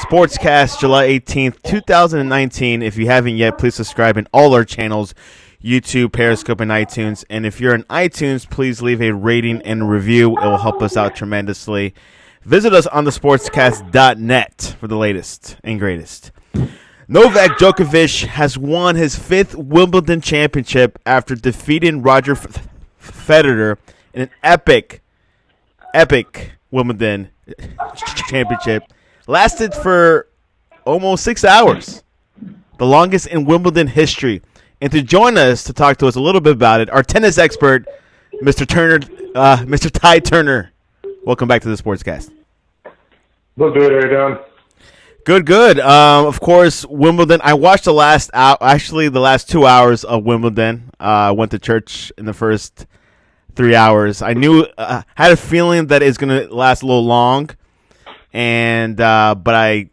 Sportscast, July 18th, 2019. If you haven't yet, please subscribe in all our channels, YouTube, Periscope, and iTunes. And if you're in iTunes, please leave a rating and review. It will help us out tremendously. Visit us on thesportscast.net for the latest and greatest. Novak Djokovic has won his fifth Wimbledon championship after defeating Roger Federer in an epic Wimbledon championship. Lasted for almost 6 hours, the longest in Wimbledon history. And to join us to talk to us a little bit about it, our tennis expert, Mr. Ty Turner. Welcome back to the Sportscast. Look good, how you doing? Good. Of course, Wimbledon. I watched the last 2 hours of Wimbledon. I went to church in the first 3 hours. I knew, had a feeling that it's going to last a little long, and but I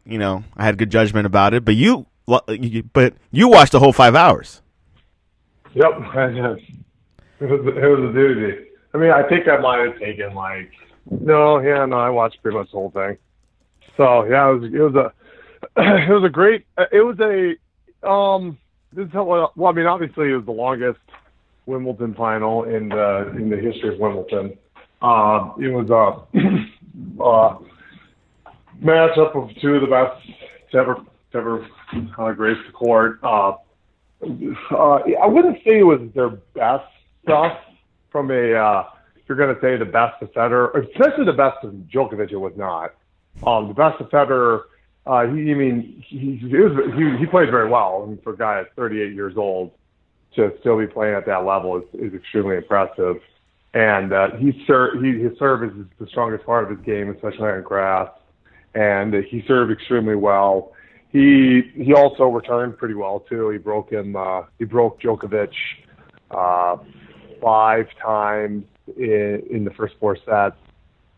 had good judgment about it. But you watched the whole 5 hours. Yep, it was a doozy. I mean, I think I might have taken I watched pretty much the whole thing. So yeah, it was a great. This is how, well, I mean, obviously it was the longest Wimbledon final in the history of Wimbledon. It was a matchup of two of the best to ever grace the court. I wouldn't say it was their best stuff from a. If you're going to say the best of Federer, especially the best of Djokovic, it was not. The best of Federer. He played very well. I mean, for a guy at 38 years old to still be playing at that level is extremely impressive. And his serve is the strongest part of his game, especially on grass. And he served extremely well. He also returned pretty well too. He broke Djokovic 5 times in the first 4 sets.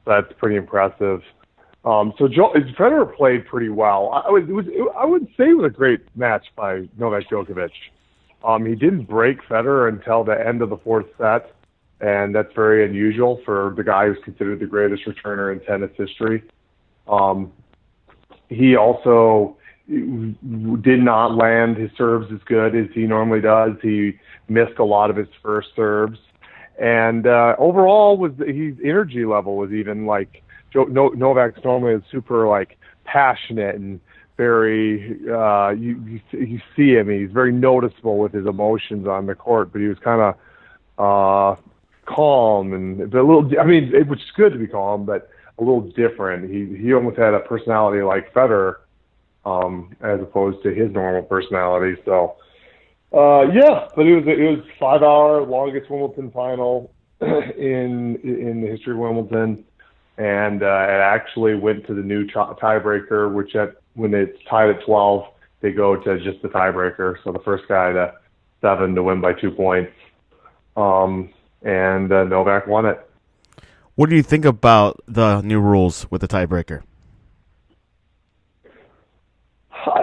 That's pretty impressive. So Federer played pretty well. I would say it was a great match by Novak Djokovic. He didn't break Federer until the end of the 4th set, and that's very unusual for the guy who's considered the greatest returner in tennis history. He also did not land his serves as good as he normally does. He missed a lot of his first serves, and overall, his energy level was even like. Novak's normally is super passionate and very you see him. He's very noticeable with his emotions on the court, but he was kind of calm and a little. I mean, which is good to be calm, but a little different. He almost had a personality like Federer, as opposed to his normal personality. So yeah, but it was 5-hour longest Wimbledon final in the history of Wimbledon. And it actually went to the new tiebreaker, which when it's tied at 12, they go to just the tiebreaker. So the first guy to 7 to win by 2 points. And Novak won it. What do you think about the new rules with the tiebreaker?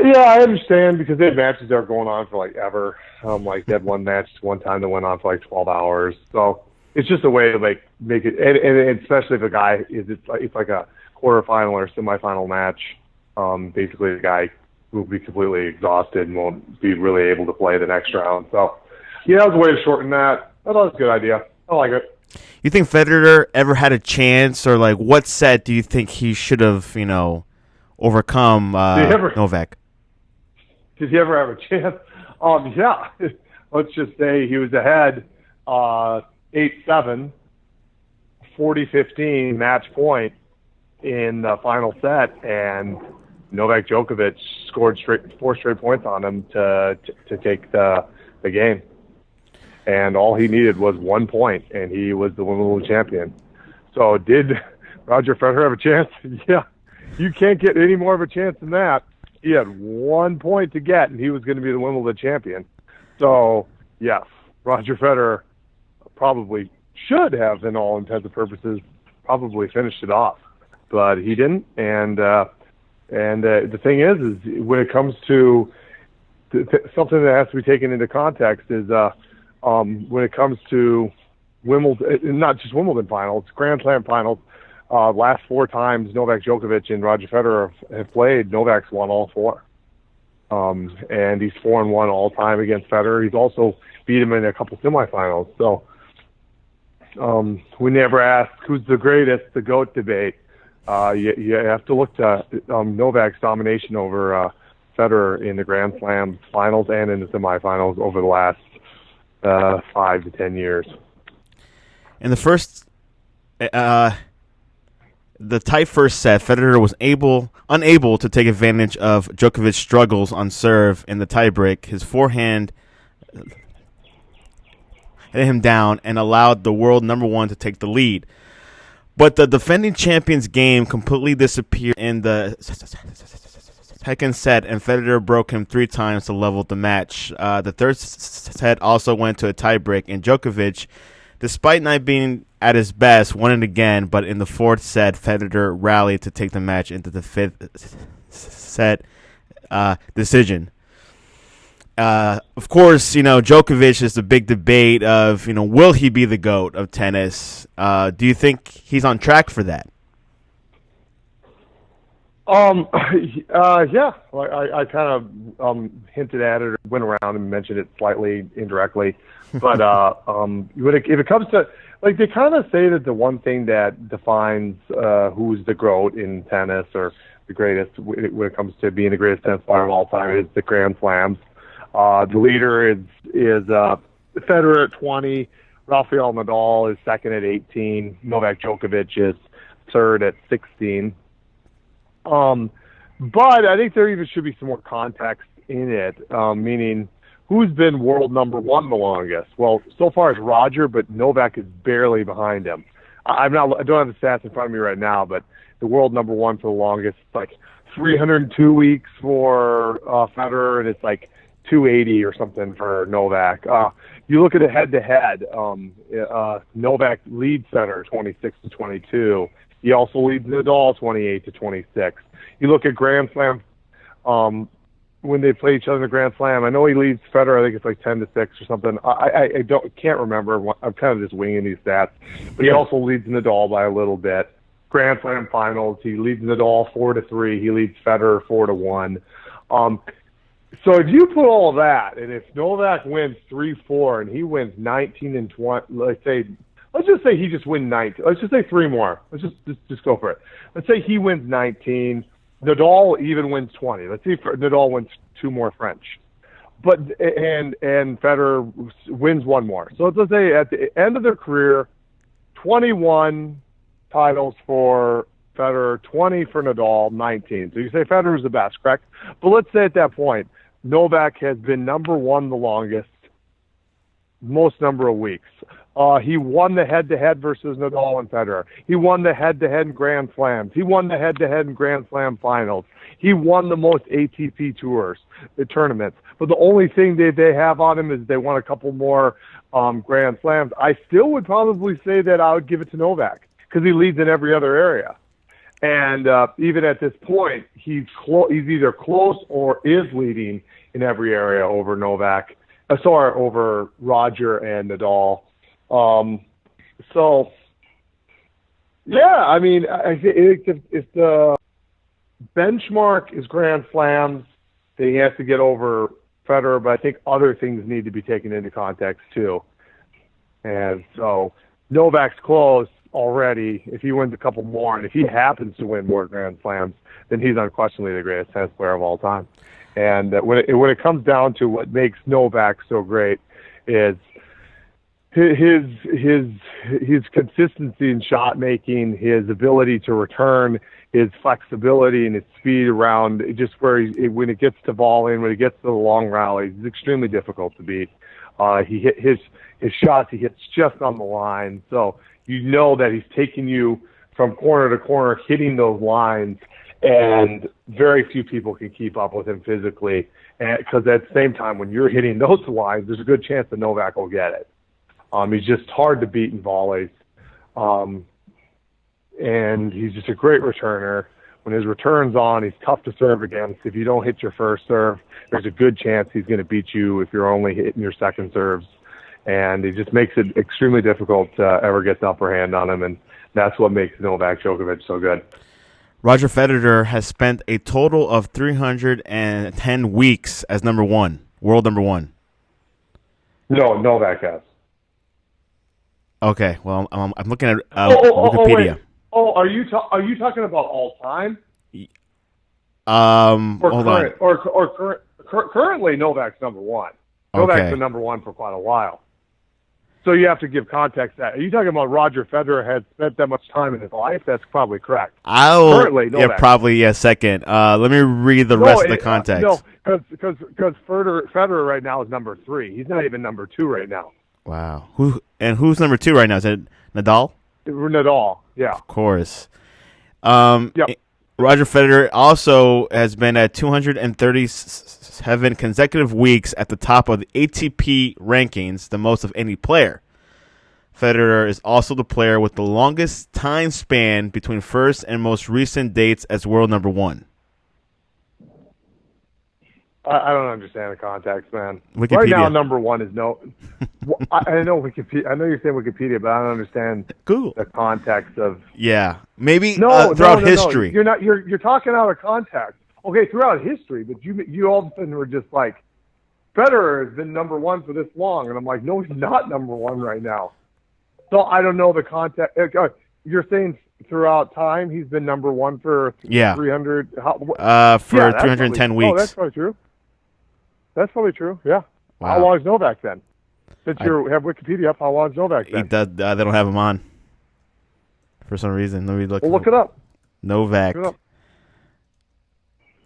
Yeah, I understand because they have matches that are going on for ever. They had one match one time that went on for 12 hours. So it's just a way to make it, and especially if a guy it's like a quarterfinal or semifinal match. Basically, the guy will be completely exhausted and won't be really able to play the next round. So, yeah, that was a way to shorten that. I thought it was a good idea. I like it. You think Federer ever had a chance, or what set do you think he should have, overcome Novak? Did he ever have a chance? Yeah. Let's just say he was ahead 8-7, 40-15 match point in the final set, and Novak Djokovic scored 4 straight points on him to take the game. And all he needed was 1 point, and he was the Wimbledon champion. So did Roger Federer have a chance? Yeah. You can't get any more of a chance than that. He had 1 point to get, and he was going to be the Wimbledon champion. So, yes, Roger Federer probably should have, in all intents and purposes, probably finished it off, but he didn't. And the thing is when it comes to something that has to be taken into context is when it comes to Wimbledon, not just Wimbledon finals, Grand Slam finals, Last 4 times Novak Djokovic and Roger Federer have played, Novak's won all 4. And he's 4-1 all time against Federer. He's also beat him in a couple semifinals. So we never ask who's the greatest, the GOAT debate. You have to look to Novak's domination over Federer in the Grand Slam finals and in the semifinals over the last 5 to 10 years. In the first, the tight first set, Federer was unable to take advantage of Djokovic's struggles on serve in the tiebreak. His forehand hit him down and allowed the world number 1 to take the lead. But the defending champion's game completely disappeared in the second set, and Federer broke him 3 times to level the match. The third set also went to a tiebreak, and Djokovic, despite not being at his best, won it again. But in the fourth set, Federer rallied to take the match into the fifth set decision. Of course, Djokovic is the big debate of, will he be the GOAT of tennis? Do you think he's on track for that? Yeah. I kind of hinted at it or went around and mentioned it slightly indirectly. But if it comes to, they kind of say that the one thing that defines who's the GOAT in tennis or the greatest when it comes to being the greatest tennis player of all time is the Grand Slams. The leader is Federer at 20. Rafael Nadal is second at 18. Novak Djokovic is third at 16. But I think there even should be some more context in it, meaning who's been world number 1 the longest? Well, so far it's Roger, but Novak is barely behind him. I don't have the stats in front of me right now, but the world number 1 for the longest, it's like 302 weeks for Federer, and it's like 280 or something for Novak. You look at it head-to-head, Novak leads Federer 26-22. He also leads Nadal 28-26. You look at Grand Slam, when they play each other in the Grand Slam, I know he leads Federer, I think it's like 10-6 or something. I can't remember. I'm kind of just winging these stats. But he also leads Nadal by a little bit. Grand Slam finals, he leads Nadal 4-3. He leads Federer 4-1. So if you put all that, and if Novak wins 3-4 and he wins 19 and 20, let's just say he just wins 19. Let's just say 3 more. Let's just go for it. Let's say he wins 19. Nadal even wins 20. Let's see if Nadal wins 2 more French. But and Federer wins 1 more. So let's say at the end of their career, 21 titles for Federer, 20 for Nadal, 19. So you say Federer's the best, correct? But let's say at that point, Novak has been number 1 the longest, most number of weeks. He won the head-to-head versus Nadal and Federer. He won the head-to-head in Grand Slams. He won the head-to-head in Grand Slam finals. He won the most ATP tours, the tournaments. But the only thing they have on him is they won a couple more Grand Slams. I still would probably say that I would give it to Novak because he leads in every other area. And even at this point, he's either close or is leading in every area over Novak. Over Roger and Nadal. So, yeah, I mean, I think if the benchmark is Grand Slams, then he has to get over Federer, but I think other things need to be taken into context too. And so Novak's close already. If he wins a couple more, and if he happens to win more Grand Slams, then he's unquestionably the greatest tennis player of all time. And when it comes down to what makes Novak so great is his consistency in shot making, his ability to return, his flexibility and his speed around just where when it gets to volleying, when it gets to the long rallies, it's extremely difficult to beat. He hit his shots, he hits just on the line, so you know that he's taking you from corner to corner, hitting those lines, and very few people can keep up with him physically. Because at the same time, when you're hitting those lines, there's a good chance that Novak will get it. He's just hard to beat in volleys. And he's just a great returner. When his return's on, he's tough to serve against. If you don't hit your first serve, there's a good chance he's going to beat you if you're only hitting your second serves. And it just makes it extremely difficult to ever get the upper hand on him. And That's what makes Novak Djokovic so good. Roger Federer has spent a total of 310 weeks as number one, world number one. No, Novak has. Okay, well, I'm looking at Wikipedia. Are you talking about all time? Or Hold current, on. Or currently, Novak's number one. Novak's Okay. been number one for quite a while. So you have to give context to that. Are you talking about Roger Federer had spent that much time in his life? That's probably correct. Currently, Novak. Probably second. Let me read the rest of the context. No, because Federer right now is number 3. He's not even number 2 right now. Wow. Who's number 2 right now? Is it Nadal? Nadal, yeah. Of course. Yep. Roger Federer also has been at 237 consecutive weeks at the top of the ATP rankings, the most of any player. Federer is also the player with the longest time span between first and most recent dates as world number one. I don't understand the context, man. Wikipedia. Right now, number 1 is no. I know Wikipedia. I know you're saying Wikipedia, but I don't understand Google. the context of. Yeah, maybe throughout history. No. You're talking out of context. Okay, throughout history, but you all of a sudden were just like, Federer has been number 1 for this long, and I'm like, no, he's not number 1 right now. So I don't know the context. You're saying throughout time he's been number 1 for 300. For 310 weeks. Oh, that's probably true. That's probably true. Yeah. Wow. How long is Novak then? Since you have Wikipedia up, how long is Novak then? They don't have him on for some reason. Let me look. Well, look it up. Novak. Look it up.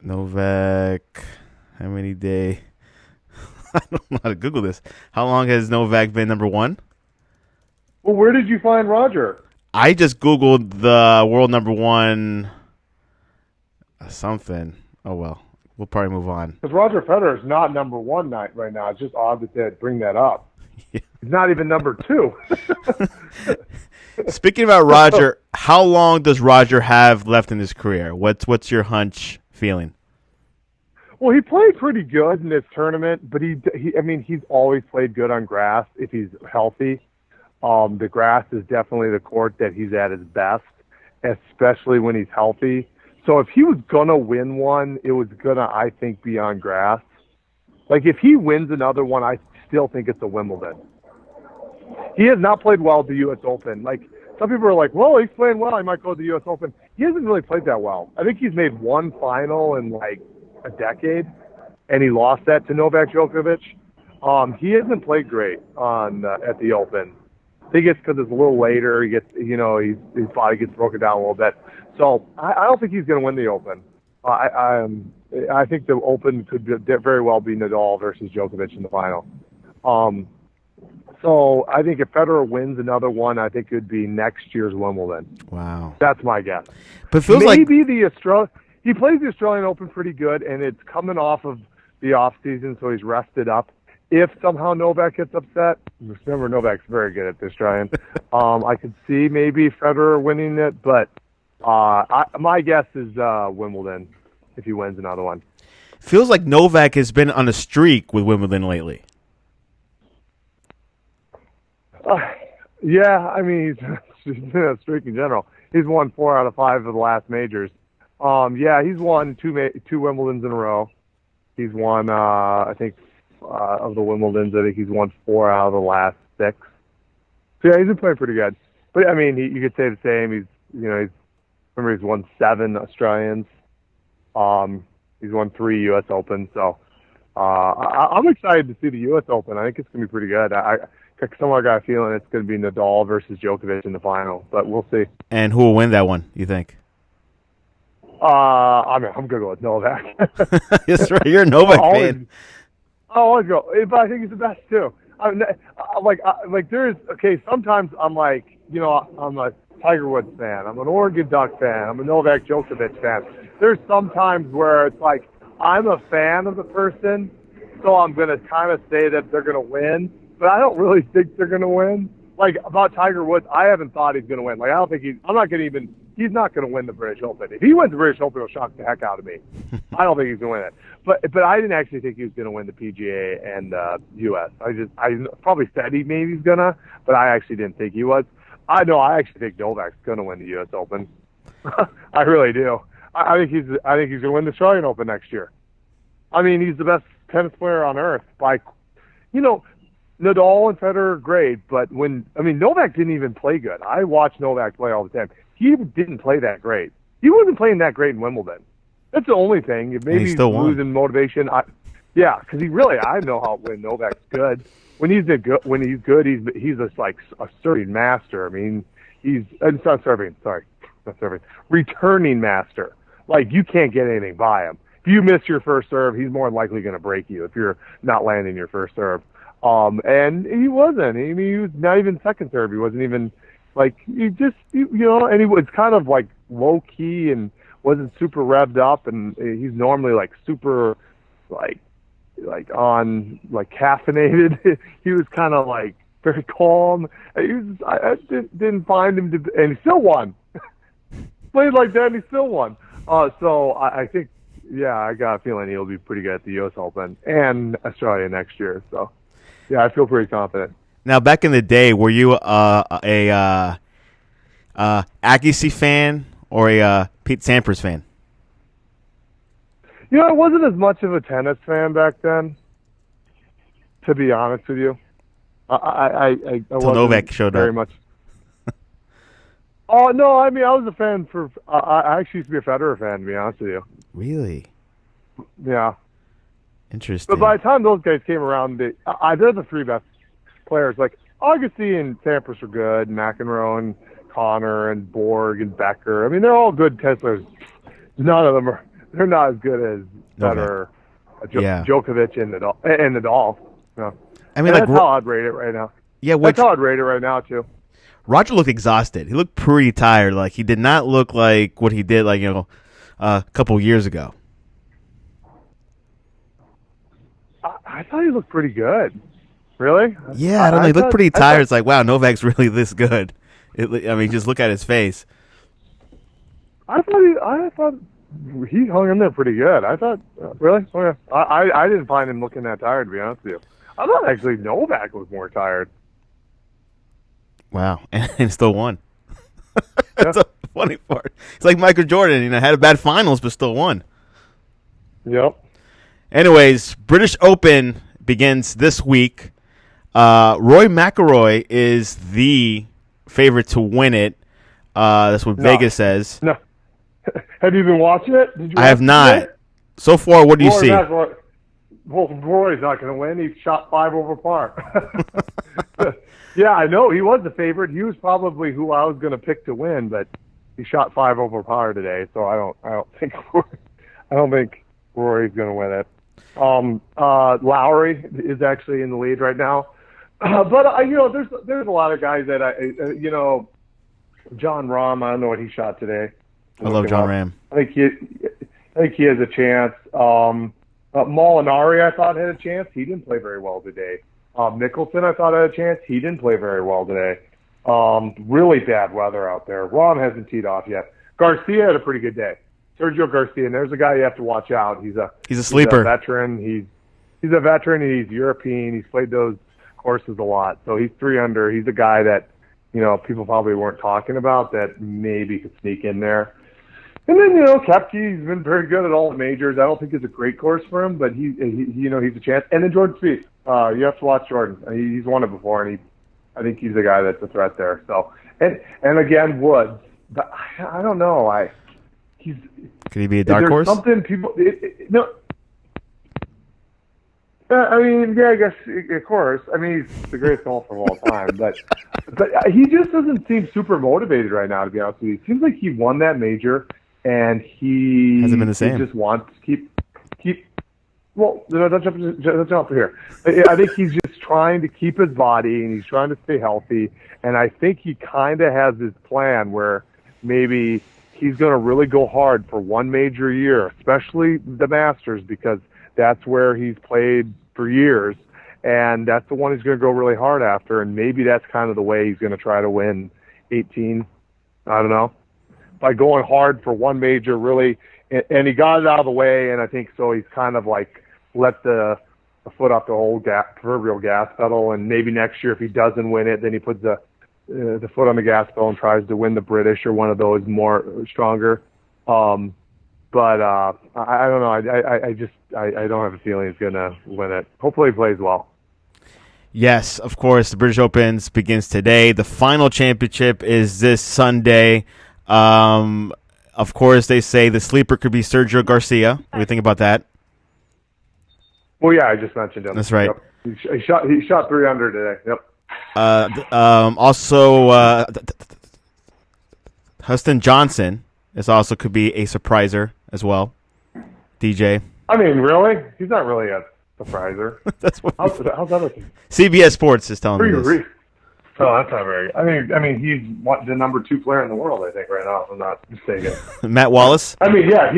Novak. How many days? I don't know how to Google this. How long has Novak been number 1? Well, where did you find Roger? I just Googled the world number 1 something. Oh, well. We'll probably move on. Because Roger Federer is not number 1 right now. It's just odd that they'd bring that up. Yeah. He's not even number 2. Speaking about Roger, how long does Roger have left in his career? What's your hunch feeling? Well, he played pretty good in this tournament, but he's always played good on grass if he's healthy. The grass is definitely the court that he's at his best, especially when he's healthy. So if he was going to win one, it was going to, I think, be on grass. Like, if he wins another one, I still think it's a Wimbledon. He has not played well at the U.S. Open. Like, some people are like, well, he's playing well, he might go to the U.S. Open. He hasn't really played that well. I think he's made one final in, like, a decade, and he lost that to Novak Djokovic. He hasn't played great at the Open. I think it's because it's a little later. He gets, his body gets broken down a little bit. So I don't think he's going to win the Open. I think the Open could very well be Nadal versus Djokovic in the final. So I think if Federer wins another one, I think it would be next year's Wimbledon. Wow, that's my guess. But it feels maybe he plays the Australian Open pretty good, and it's coming off of the off season, so he's rested up. If somehow Novak gets upset, remember Novak's very good at the Australian. I could see maybe Federer winning it, but my guess is Wimbledon if he wins another one. Feels like Novak has been on a streak with Wimbledon lately. Yeah, I mean he's been on a streak in general. He's won 4 out of 5 of the last majors. Yeah, he's won two Wimbledons in a row. He's won, I think, of the Wimbledons, I think he's won 4 out of the last 6. So yeah, he's been playing pretty good. But I mean, you could say the same. He's won 7 Australians. He's won 3 U.S. Open. So I'm excited to see the U.S. Open. I think it's gonna be pretty good. I somewhat got a feeling it's gonna be Nadal versus Djokovic in the final, but we'll see. And who will win that one? You think? I'm gonna go with Novak. That's right. You're a Novak fan. I always go, but I think he's the best too. Sometimes I'm like, I'm a Tiger Woods fan. I'm an Oregon Duck fan. I'm a Novak Djokovic fan. There's some times where it's like I'm a fan of the person, so I'm gonna kind of say that they're gonna win, but I don't really think they're gonna win. Like about Tiger Woods, I haven't thought he's gonna win. Like I don't think he's not going to win the British Open. If he wins the British Open, it'll shock the heck out of me. I don't think he's going to win it. But I didn't actually think he was going to win the PGA and U.S. I probably said maybe he's going to, but I actually didn't think he was. I know. I actually think Novak's going to win the U.S. Open. I really do. I think he's going to win the Australian Open next year. I mean, he's the best tennis player on earth by, Nadal and Federer are great, but Novak didn't even play good. I watch Novak play all the time. He didn't play that great. He wasn't playing that great in Wimbledon. That's the only thing. Maybe he's losing motivation. Because I know when Novak's good. When he's good, he's just like a serving master. I mean, returning master. Like, you can't get anything by him. If you miss your first serve, he's more likely going to break you if you're not landing your first serve. And he wasn't. I mean, he was not even second serve. He wasn't even and he was kind of like low key and wasn't super revved up. And he's normally like super like caffeinated. He was kind of like very calm. I didn't find him to, and he still won. Played like that, and he still won. So I think, I got a feeling he'll be pretty good at the U.S. Open and Australia next year. So, I feel pretty confident. Now, back in the day, were you a Agassi fan or a Pete Sampras fan? I wasn't as much of a tennis fan back then, to be honest with you. I wasn't Novak showed very up. much. Oh, no, I mean, I was a fan for I actually used to be a Federer fan, to be honest with you. Really? Yeah. Interesting. But by the time those guys came around, they're the three best players. Like, Agassi and Sampras are good, McEnroe and Connor and Borg and Becker. I mean, they're all good tennis players. None of them they're not as good as Federer, Djokovic, and Nadal. No. I mean, that's how I'd rate it right now. Yeah, that's how I'd rate it right now, too. Roger looked exhausted. He looked pretty tired. Like, he did not look like what he did, a couple years ago. I thought he looked pretty good. Really? Yeah, I don't know. He looked pretty tired. It's like, wow, Novak's really this good. Just look at his face. I thought he hung in there pretty good. I thought, really? Oh, yeah. I didn't find him looking that tired, to be honest with you. I thought actually Novak was more tired. Wow, and still won. That's a funny part. It's like Michael Jordan, had a bad finals, but still won. Yep. Anyways, British Open begins this week. Rory McIlroy is the favorite to win it. That's what Vegas says. No. Have you been watching it? I have not. So far, what do you see? Rory's not going to win. He shot 5 over par. Yeah, I know. He was the favorite. He was probably who I was going to pick to win, but he shot 5 over par today. So I don't think Rory's going to win it. Lowry is actually in the lead right now. But there's a lot of guys that John Rahm. I don't know what he shot today. I love John Rahm. I think he has a chance. Molinari, I thought, had a chance. He didn't play very well today. Mickelson, I thought, had a chance. He didn't play very well today. Really bad weather out there. Rahm hasn't teed off yet. Garcia had a pretty good day. Sergio Garcia, and there's a guy you have to watch out. He's a sleeper. He's a veteran. He's a veteran, and he's European. He's played those courses a lot. So he's 3 under. He's a guy that, people probably weren't talking about that maybe could sneak in there. And then, Koepke's been very good at all the majors. I don't think it's a great course for him, but he's a chance. And then Jordan Spieth. You have to watch Jordan. He's won it before, and I think he's the guy that's a threat there. So, and again, Woods. But I don't know. Could he be a dark horse? Something people. No. I guess of course. He's the greatest golfer of all time, but he just doesn't seem super motivated right now. To be honest with you, it seems like he won that major, and he hasn't been the same. He just wants to keep. Well, don't jump here. I think he's just trying to keep his body, and he's trying to stay healthy. And I think he kind of has this plan where maybe he's going to really go hard for one major year, especially the Masters, because that's where he's played for years, and that's the one he's going to go really hard after. And maybe that's kind of the way he's going to try to win 18. I don't know, by going hard for one major, really. And he got it out of the way, and I think so. He's kind of like let the foot off the old proverbial gas pedal, and maybe next year if he doesn't win it, then he puts the the foot on the gas pedal and tries to win the British or one of those more stronger. But I don't know. I don't have a feeling he's going to win it. Hopefully he plays well. Yes, of course. The British Opens begins today. The final championship is this Sunday. Of course, they say the sleeper could be Sergio Garcia. What do you think about that? Well, yeah, I just mentioned him. That's right. Yep. He shot 3 under today. Yep. Also, Huston Johnson also could be a surpriser as well. DJ. I mean, really? He's not really a surpriser. That's what how's that? CBS Sports is telling me this. Oh, that's not very. I mean, he's the number 2 player in the world, I think, right now. If I'm not mistaken. Matt Wallace. I mean, yeah,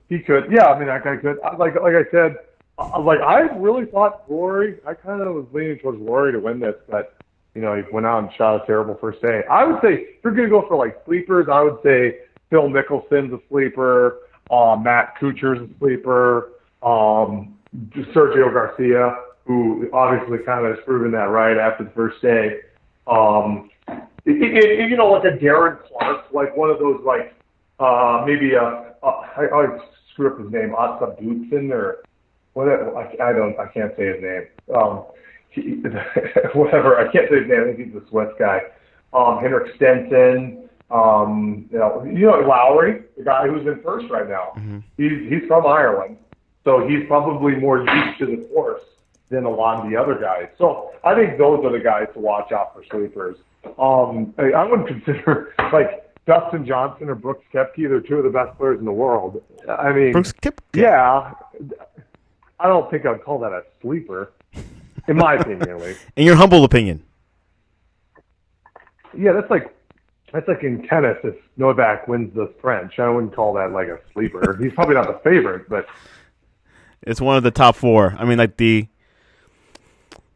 he could. Yeah, I mean, that guy could. Like I said, I really thought Rory. I kind of was leaning towards Rory to win this, but he went out and shot a terrible first day. I would say if you're gonna go for like sleepers, I would say Phil Mickelson's a sleeper. Matt Kuchar's a sleeper. Sergio Garcia, who obviously kind of has proven that right after the first day. Like a Darren Clark, like one of those, like maybe I screw up his name, Otsa Butson or whatever. I can't say his name. Whatever, I can't say his name. I think he's the Swiss guy. Henrik Stenson. Lowry, the guy who's in first right now. Mm-hmm. He's from Ireland, so he's probably more used to the course than a lot of the other guys. So I think those are the guys to watch out for sleepers. I would consider like Dustin Johnson or Brooks Koepka. They're 2 of the best players in the world. I mean, Brooks Koepka. Yeah, I don't think I'd call that a sleeper, in my opinion, at least. In your humble opinion. Yeah, that's like in tennis if Novak wins the French. I wouldn't call that like a sleeper. He's probably not the favorite, but it's one of the top 4. I mean, like the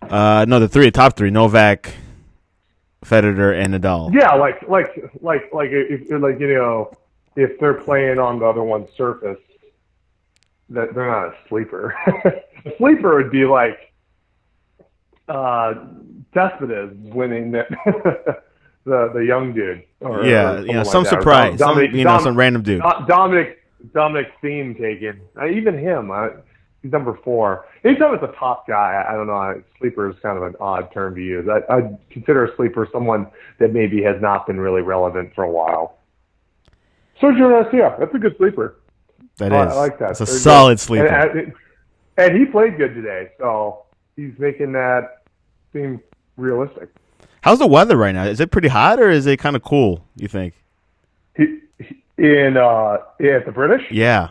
top 3: Novak, Federer, and Nadal. Yeah, if they're playing on the other one's surface, that they're not a sleeper. A sleeper would be like Cespedes winning the young dude. Some surprise. Some random dude. Dominic Thiem taken. Even him, he's number 4. Anytime it's a top guy, I don't know. Sleeper is kind of an odd term to use. I'd consider a sleeper someone that maybe has not been really relevant for a while. Sergio Garcia, that's a good sleeper. That is. I like that. It's a solid sleeper. And he played good today, so he's making that seem realistic. How's the weather right now? Is it pretty hot or is it kind of cool, you think? At the British? Yeah.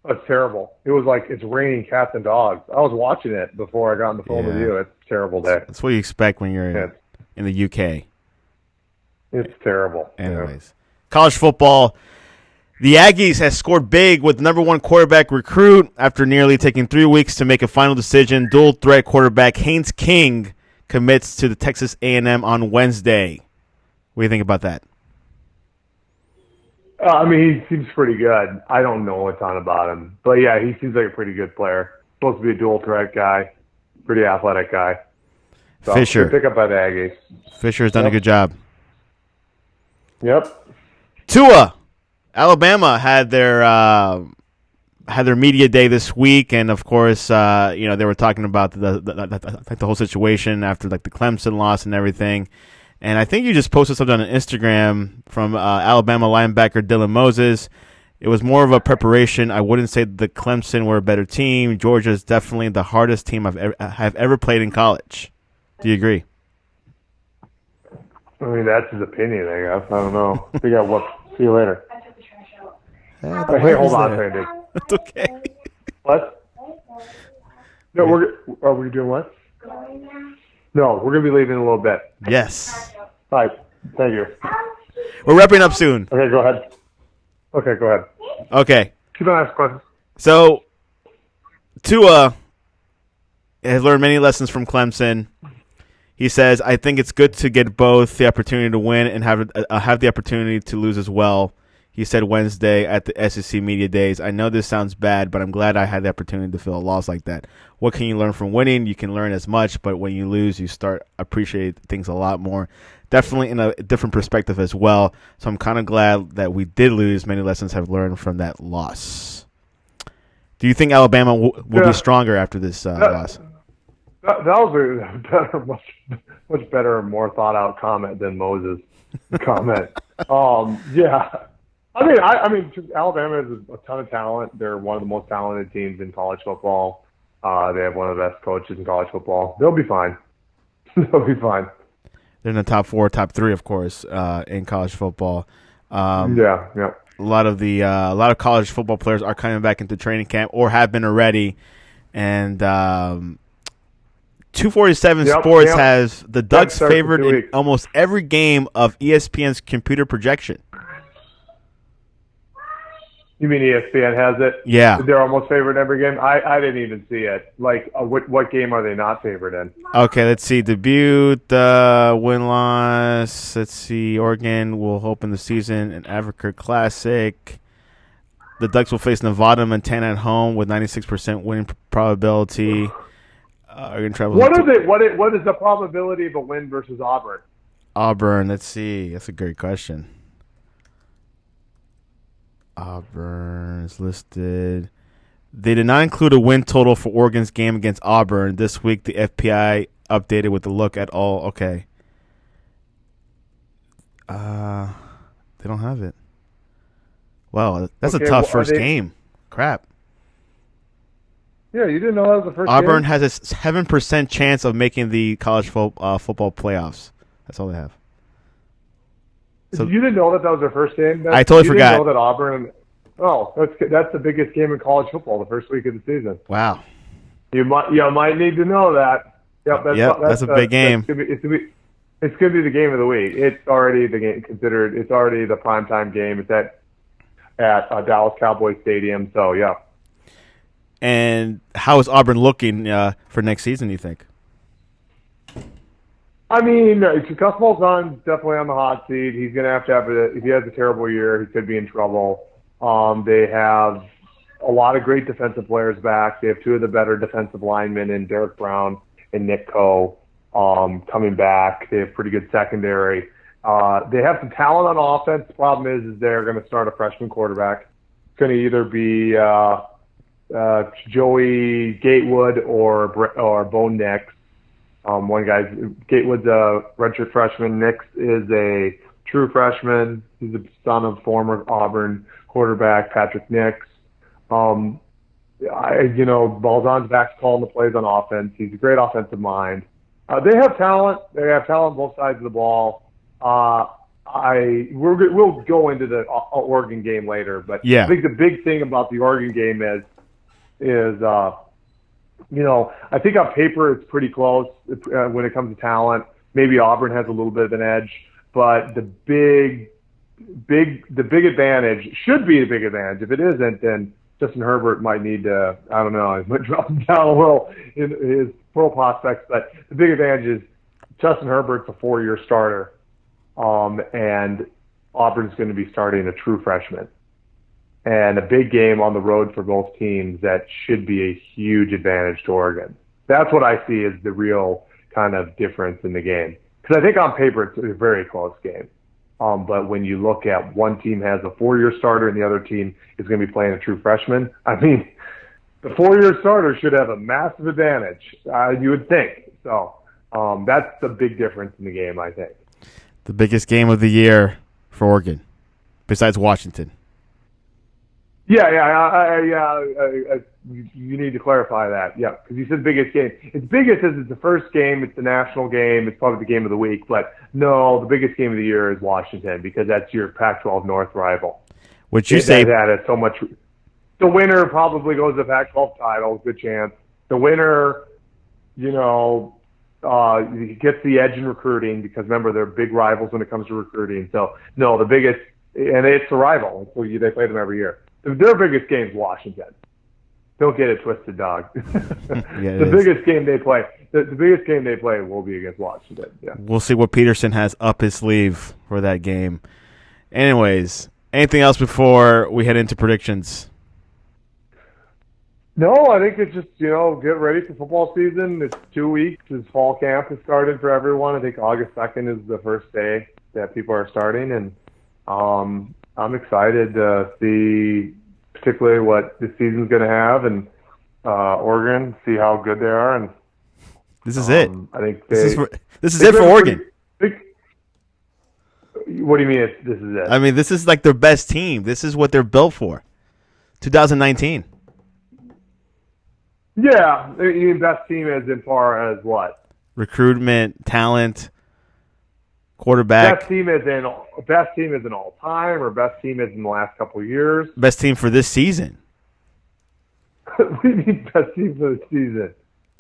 It's terrible. It was like it's raining cats and dogs. I was watching it before I got on the phone with you. It's a terrible day. That's what you expect when you're in the UK. It's terrible. Anyways. College football. The Aggies has scored big with number 1 quarterback recruit after nearly taking 3 weeks to make a final decision. Dual threat quarterback Haynes King commits to the Texas A&M on Wednesday. What do you think about that? I mean, he seems pretty good. I don't know a ton about him. But, yeah, he seems like a pretty good player. Supposed to be a dual threat guy. Pretty athletic guy. So, Fisher. Pick up by the Aggies. Fisher's done a good job. Yep. Tua. Alabama had their media day this week, and of course, they were talking about the whole situation after like the Clemson loss and everything. And I think you just posted something on Instagram from Alabama linebacker Dylan Moses. It was more of a preparation. I wouldn't say the Clemson were a better team. Georgia is definitely the hardest team have ever played in college. Do you agree? I mean, that's his opinion, I guess. I don't know. See you later. Hey, hold on a second, dude. It's okay. What? No, are we doing what? No, we're going to be leaving in a little bit. Yes. All right. Thank you. We're wrapping up soon. Okay, go ahead. Okay. Keep on asking questions. So, Tua has learned many lessons from Clemson. He says, I think it's good to get both the opportunity to win and have the opportunity to lose as well. He said Wednesday at the SEC Media Days, "I know this sounds bad, but I'm glad I had the opportunity to feel a loss like that. What can you learn from winning? You can learn as much, but when you lose, you start appreciating things a lot more." Definitely in a different perspective as well. So I'm kind of glad that we did lose. Many lessons have learned from that loss. Do you think Alabama will be stronger after this loss? That was a better, much better and more thought out comment than Moses' comment. Yeah. I mean, Alabama has a ton of talent. They're one of the most talented teams in college football. They have one of the best coaches in college football. They'll be fine. They'll be fine. They're in the top 4, top 3, of course, in college football. Yeah. A lot of college football players are coming back into training camp or have been already, and 247 Sports has the Ducks favored in almost every game of ESPN's computer projection. You mean ESPN has it? Yeah. They're almost favored in every game? I didn't even see it. Like, what game are they not favored in? Okay, let's see. Debut, win-loss. Let's see. Oregon will open the season in Africa Classic. The Ducks will face Nevada and Montana at home with 96% winning probability. What is the probability of a win versus Auburn? Auburn, let's see. That's a great question. Auburn is listed. They did not include a win total for Oregon's game against Auburn. This week, the FPI updated with a look at all. Okay. They don't have it. Wow, that's a tough first game. Crap. Yeah, you didn't know that was the first Auburn game? has a 7% chance of making the college football playoffs. That's all they have. So you didn't know that was their first game? I totally forgot. You didn't know that Auburn. That's the biggest game in college football, the first week of the season. Wow. You might need to know that. That's a big game. It's gonna be the game of the week. It's already the game considered. It's already the primetime game. It's at Dallas Cowboys Stadium. So yeah. And how is Auburn looking for next season, you think? I mean, Gus Malzahn's definitely on the hot seat. He's going to have if he has a terrible year, he could be in trouble. They have a lot of great defensive players back. They have 2 of the better defensive linemen in Derek Brown and Nick Coe coming back. They have pretty good secondary. They have some talent on offense. The problem is they're going to start a freshman quarterback. It's going to either be Joey Gatewood or Bo Nix. One guy's Gatewood's a redshirt freshman. Nix is a true freshman. He's the son of former Auburn quarterback Patrick Nix. Malzahn's back calling the plays on offense. He's a great offensive mind. They have talent. They have talent on both sides of the ball. We'll go into the Oregon game later, but yeah. I think the big thing about the Oregon game is I think on paper it's pretty close when it comes to talent. Maybe Auburn has a little bit of an edge, but the big advantage should be the big advantage. If it isn't, then Justin Herbert might need to, I don't know, he might drop down a little in his pro prospects. But the big advantage is Justin Herbert's a 4-year starter, and Auburn's going to be starting a true freshman. And a big game on the road for both teams that should be a huge advantage to Oregon. That's what I see as the real kind of difference in the game. Because I think on paper it's a very close game. But when you look at one team has a 4-year starter and the other team is going to be playing a true freshman, I mean, the 4-year starter should have a massive advantage, you would think. So that's the big difference in the game, I think. The biggest game of the year for Oregon, besides Washington. Yeah. You need to clarify that. Yeah, because you said biggest game. It's biggest as it's the first game. It's the national game. It's probably the game of the week. But no, the biggest game of the year is Washington because that's your Pac-12 North rival. Would you say that is so much? The winner probably goes to the Pac-12 title. Good chance. The winner, gets the edge in recruiting because remember they're big rivals when it comes to recruiting. So no, the biggest, and it's a rival. So they play them every year. Their biggest game is Washington. Don't get it twisted, dog. The biggest game they play will be against Washington. Yeah. We'll see what Peterson has up his sleeve for that game. Anyways, Anything else before we head into predictions? No, I think it's just, get ready for football season. It's 2 weeks. As fall camp has started for everyone. I think August 2nd is the first day that people are starting. And I'm excited to see particularly what this season's going to have. And Oregon, see how good they are. And this is it. I think this is it for Oregon. What do you mean this is it? I mean, this is like their best team. This is what they're built for. 2019. Yeah, you mean best team as in far as what? Recruitment, talent, quarterback. Best team is in all time, or best team is in the last couple of years. Best team for this season. What do you mean best team for the season?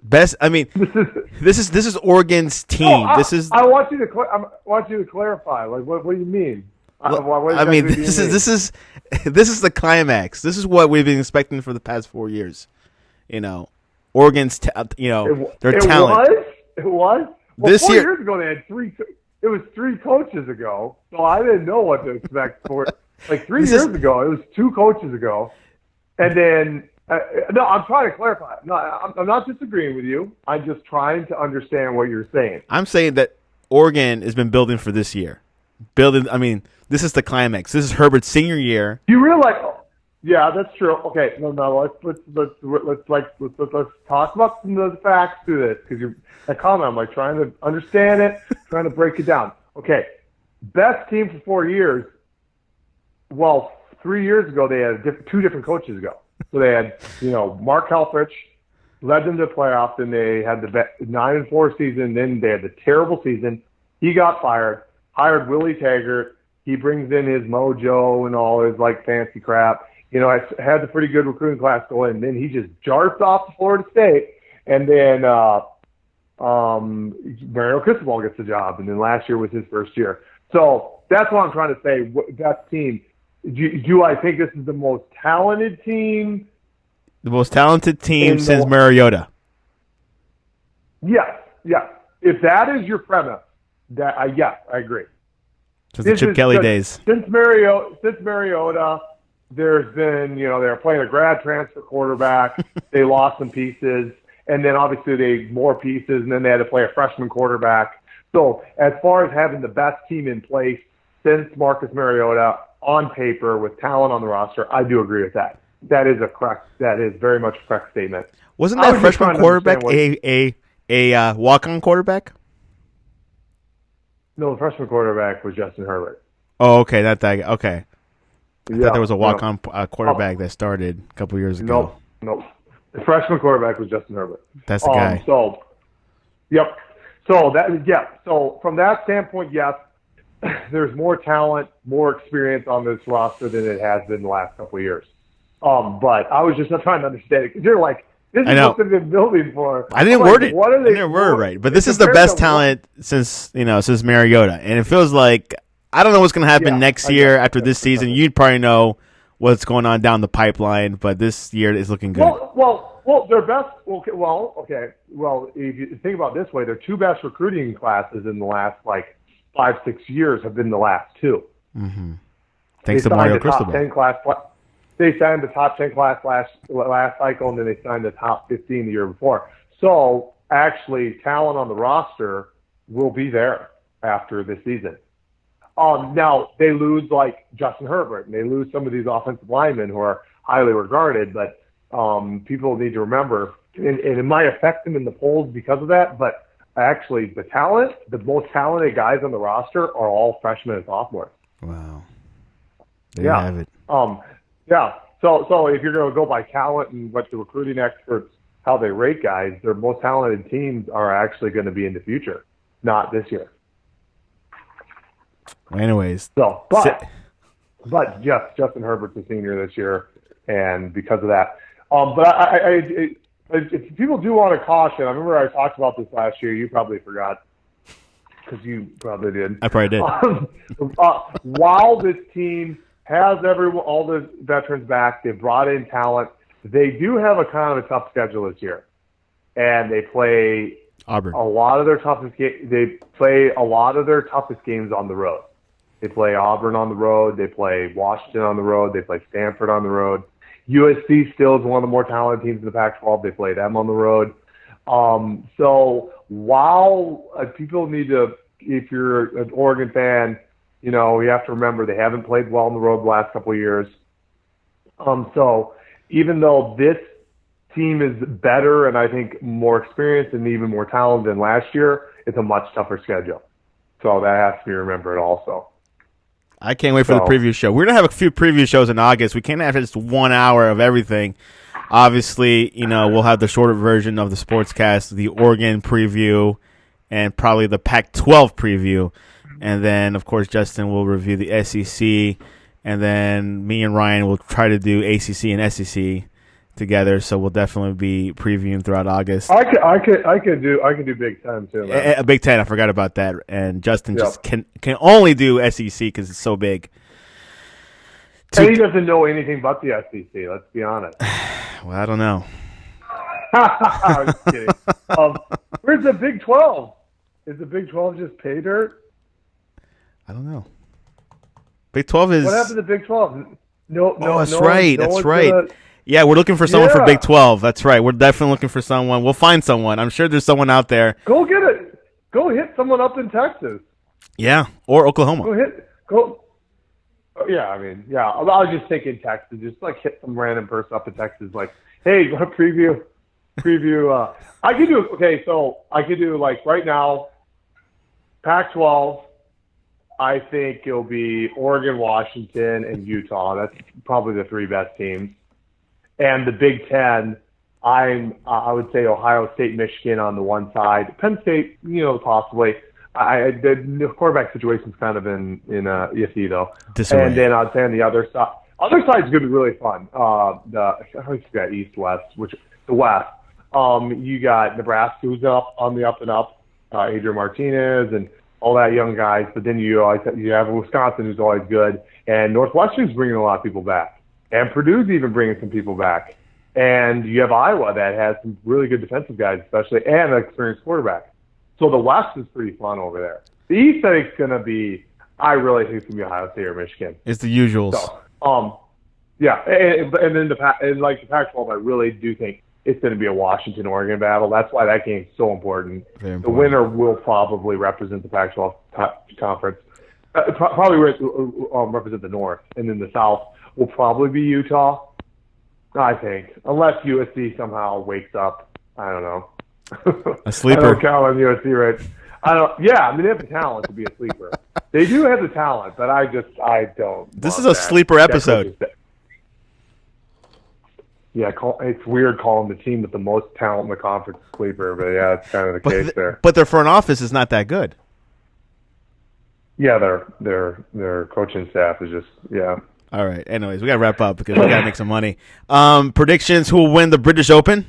Best. I mean, this is Oregon's team. I want you to clarify. Like, what do you mean? This is the climax. This is what we've been expecting for the past 4 years. Oregon's their talent. It was. Well, this 4 year, years ago they had three. It was 3 coaches ago, so I didn't know what to expect for it. Like 3 years ago, it was 2 coaches ago, and then no, I'm trying to clarify. No, I'm not disagreeing with you. I'm just trying to understand what you're saying. I'm saying that Oregon has been building for this year. I mean, this is the climax. This is Herbert's senior year. You realize? Yeah, that's true. Okay, no, let's talk about some of the facts to this, because that comment, I'm like trying to understand it, trying to break it down. Okay, best team for 4 years. Well, 3 years ago they had 2 different coaches ago. So they had, Mark Helfrich led them to the playoffs, and they had the 9-4 season. Then they had the terrible season. He got fired, hired Willie Taggart. He brings in his mojo and all his fancy crap. I had the pretty good recruiting class go in, and then he just jarts off to Florida State, and then Mario Cristobal gets the job, and then last year was his first year. So that's what I'm trying to say. That team, do I think this is the most talented team? The most talented team since Mariota. Yes. If that is your premise, yes, I agree. Since the Chip Kelly days. Since Mariota, there's been, they were playing a grad transfer quarterback. They lost some pieces, and then obviously they more pieces, and then they had to play a freshman quarterback. So as far as having the best team in place since Marcus Mariota on paper with talent on the roster, I do agree with that. That is very much a correct statement. Wasn't that freshman quarterback a walk-on quarterback? No, the freshman quarterback was Justin Herbert. Oh, okay, that guy. Okay. I thought there was a walk-on quarterback that started a couple years ago. Nope. The freshman quarterback was Justin Herbert. That's the guy. Yep. So from that standpoint, yes, there's more talent, more experience on this roster than it has been the last couple of years. But I was just not trying to understand it, because you're like, this is what they've been building for. I didn't word it. I didn't word it right. But this is the best talent since Mariota, and it feels like, I don't know what's going to happen next year after this season. You'd probably know what's going on down the pipeline, but this year is looking good. Well, their best. Okay. Well, if you think about it this way, their 2 best recruiting classes in the last 5-6 years have been the last 2. Mm-hmm. Thanks to Mario Cristobal. They signed the top 10 class last cycle, and then they signed the top 15 the year before. So actually, talent on the roster will be there after this season. Now, they lose Justin Herbert, and they lose some of these offensive linemen who are highly regarded, but people need to remember, and it might affect them in the polls because of that, but actually the most talented guys on the roster are all freshmen and sophomores. Wow. There you have it. So if you're going to go by talent and what the recruiting experts, how they rate guys, their most talented teams are actually going to be in the future, not this year. Anyways, but yes, Justin Herbert's a senior this year, and because of that, if people do want to caution, I remember I talked about this last year. You probably forgot, because you probably did. I probably did. While this team has all the veterans back, they've brought in talent. They do have a kind of a tough schedule this year, and they play Auburn. They play a lot of their toughest games on the road. They play Auburn on the road. They play Washington on the road. They play Stanford on the road. USC still is one of the more talented teams in the Pac-12. They play them on the road. So while people need to, if you're an Oregon fan, you have to remember they haven't played well on the road the last couple of years. So even though this team is better and I think more experienced and even more talented than last year, it's a much tougher schedule. So that has to be remembered also. I can't wait for the preview show. We're going to have a few preview shows in August. We can't have just 1 hour of everything. Obviously, we'll have the shorter version of the Sportscast, the Oregon preview, and probably the Pac-12 preview. And then, of course, Justin will review the SEC. And then me and Ryan will try to do ACC and SEC together. So we'll definitely be previewing throughout August. I could do Big Ten too. Man. A Big Ten, I forgot about that. And Justin just can only do SEC because it's so big. And he doesn't know anything but the SEC. Let's be honest. Well, I don't know. I'm just kidding. Where's the Big 12? Is the Big 12 just pay dirt? I don't know. Big 12 is. What happened to Big 12? No, that's right. That's right. Yeah, we're looking for someone for Big 12. That's right. We're definitely looking for someone. We'll find someone. I'm sure there's someone out there. Go get it. Go hit someone up in Texas. Yeah, or Oklahoma. Go. Yeah, I mean, yeah. I was just thinking Texas. Just like hit some random person up in Texas. Like, hey, go preview. I could do. Okay, so I could do like right now. Pac-12. I think it'll be Oregon, Washington, and Utah. That's probably the three best teams. And the Big Ten, I would say Ohio State, Michigan on the one side. Penn State, possibly. The quarterback situation's kind of in iffy though. Disarray. And then I'd say on the other side, side's going to be really fun. I think you got East West, which the West. You got Nebraska, who's on the up and up. Adrian Martinez and all that young guys, but then you have Wisconsin, who's always good, and Northwestern's bringing a lot of people back, and Purdue's even bringing some people back, and you have Iowa that has some really good defensive guys, especially, and an experienced quarterback. So the West is pretty fun over there. The East, I think, is going to be, I really think it's going to be Ohio State or Michigan. It's the usuals. So, yeah, and then the Pac-12, I really do think it's going to be a Washington-Oregon battle. That's why that game's so important. The winner will probably represent the Pac-12 conference. Probably represent the North. And then the South will probably be Utah, I think. Unless USC somehow wakes up. I don't know. A sleeper. I don't count on USC, right? Yeah, I mean, they have the talent to be a sleeper. They do have the talent, but I don't. This is a sleeper episode. Yeah, it's weird calling the team with the most talent in the conference sleeper, but yeah, it's kind of the case there. But their front office is not that good. Yeah, their coaching staff is just, yeah. All right. Anyways, we got to wrap up because we got to make some money. Predictions, who will win the British Open?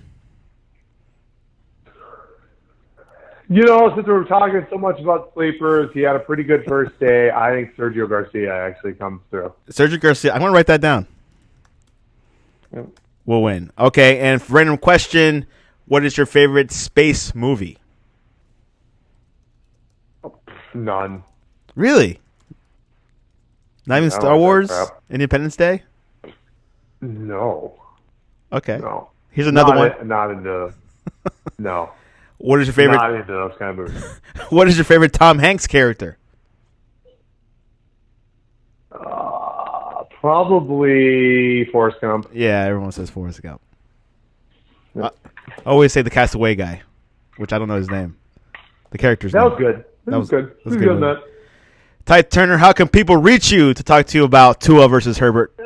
Since we're talking so much about sleepers, he had a pretty good first day. I think Sergio Garcia actually comes through. Sergio Garcia. I'm going to write that down. Yep. Will win. Okay, and random question, what is your favorite space movie? None. Really? Not even Star Wars? Independence Day? No. Okay. No. Here's another one. Not into... No. What is your favorite... Not into those kind of movies. What is your favorite Tom Hanks character? Probably Forrest Gump. Yeah, everyone says Forrest Gump. I always say the Castaway guy, which I don't know his name. The character's name. That was good. That was good. That was good. That. Ty Turner, how can people reach you to talk to you about Tua versus Herbert?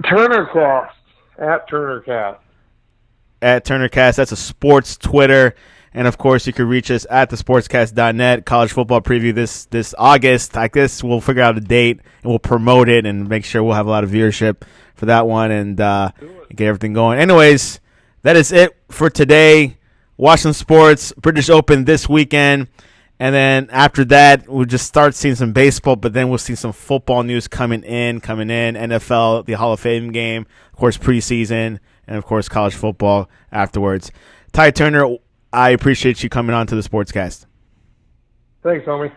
TurnerCast. At TurnerCast. At TurnerCast. That's a sports Twitter. And, of course, you can reach us at thesportscast.net. College football preview this August. Like this, we'll figure out a date, and we'll promote it and make sure we'll have a lot of viewership for that one and get everything going. Anyways, that is it for today. Washington Sports, British Open this weekend. And then after that, we'll just start seeing some baseball, but then we'll see some football news coming in. NFL, the Hall of Fame game, of course, preseason, and, of course, college football afterwards. Ty Turner, I appreciate you coming on to the Sportscast. Thanks, homie.